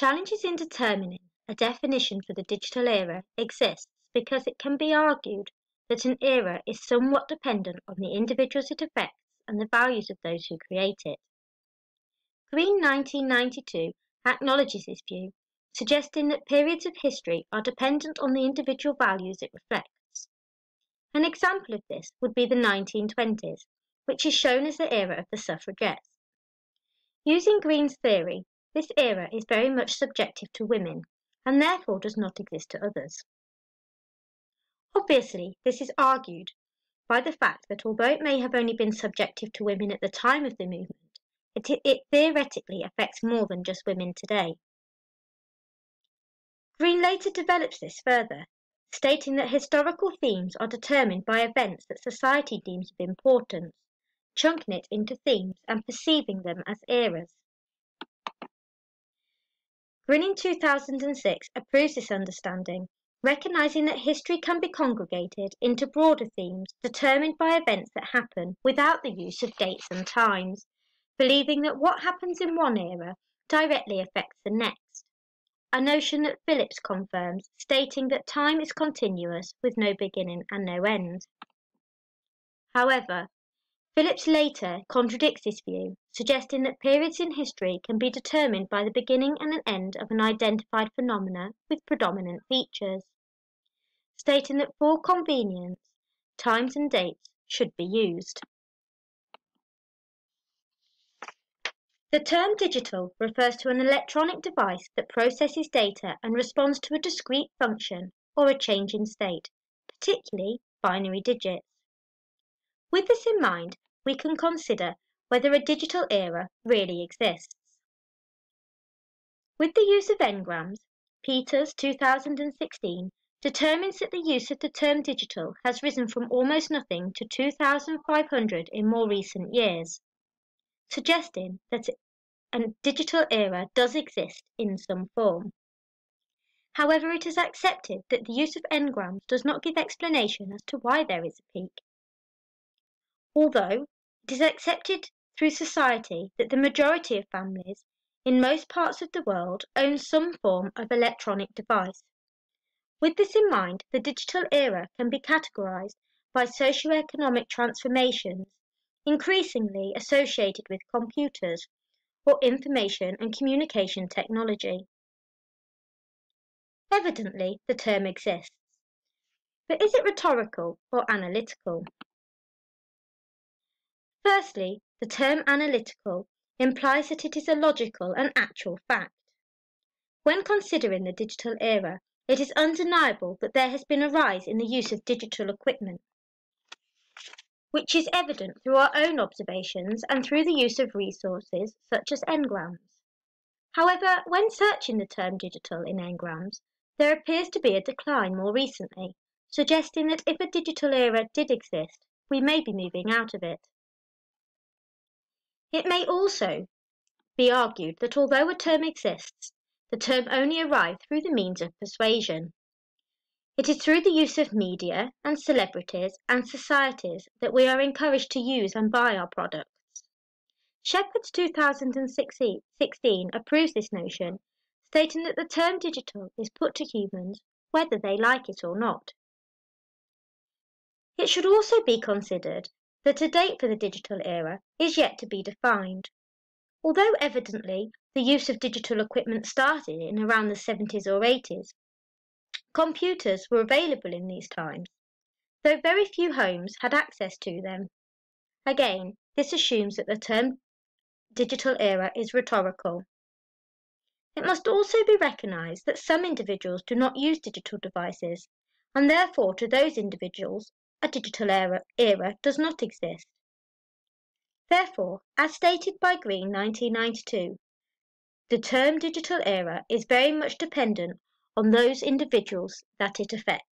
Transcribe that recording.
Challenges in determining a definition for the digital era exists because it can be argued that an era is somewhat dependent on the individuals it affects and the values of those who create it. Green 1992 acknowledges this view, suggesting that periods of history are dependent on the individual values it reflects. An example of this would be the 1920s, which is shown as the era of the suffragettes. Using Green's theory, this era is very much subjective to women, and therefore does not exist to others. Obviously, this is argued by the fact that although it may have only been subjective to women at the time of the movement, it theoretically affects more than just women today. Green later develops this further, stating that historical themes are determined by events that society deems of importance, chunking it into themes and perceiving them as eras. Green in 2006 approves this understanding, recognizing that history can be congregated into broader themes determined by events that happen without the use of dates and times, believing that what happens in one era directly affects the next, a notion that Phillips confirms, stating that time is continuous with no beginning and no end. However, Phillips later contradicts this view, suggesting that periods in history can be determined by the beginning and an end of an identified phenomena with predominant features, stating that for convenience, times and dates should be used. The term digital refers to an electronic device that processes data and responds to a discrete function or a change in state, particularly binary digits. With this in mind, we can consider whether a digital era really exists. With the use of engrams, Peters 2016 determines that the use of the term digital has risen from almost nothing to 2,500 in more recent years, suggesting that a digital era does exist in some form. However, it is accepted that the use of engrams does not give explanation as to why there is a peak. Although it is accepted through society that the majority of families in most parts of the world own some form of electronic device. With this in mind, the digital era can be categorized by socioeconomic transformations, increasingly associated with computers or information and communication technology. Evidently, the term exists, but is it rhetorical or analytical? Firstly, the term analytical implies that it is a logical and actual fact. When considering the digital era, it is undeniable that there has been a rise in the use of digital equipment, which is evident through our own observations and through the use of resources such as engrams. However, when searching the term digital in engrams, there appears to be a decline more recently, suggesting that if a digital era did exist, we may be moving out of it. It may also be argued that although a term exists, the term only arrived through the means of persuasion. It is through the use of media and celebrities and societies that we are encouraged to use and buy our products. Shepard's 2016 approves this notion, stating that the term digital is put to humans whether they like it or not. It should also be considered that a date for the digital era is yet to be defined. Although evidently the use of digital equipment started in around the 70s or 80s, computers were available in these times, though very few homes had access to them. Again, this assumes that the term digital era is rhetorical. It must also be recognised that some individuals do not use digital devices, and therefore to those individuals, a digital era does not exist. Therefore, as stated by Green 1992, the term digital era is very much dependent on those individuals that it affects.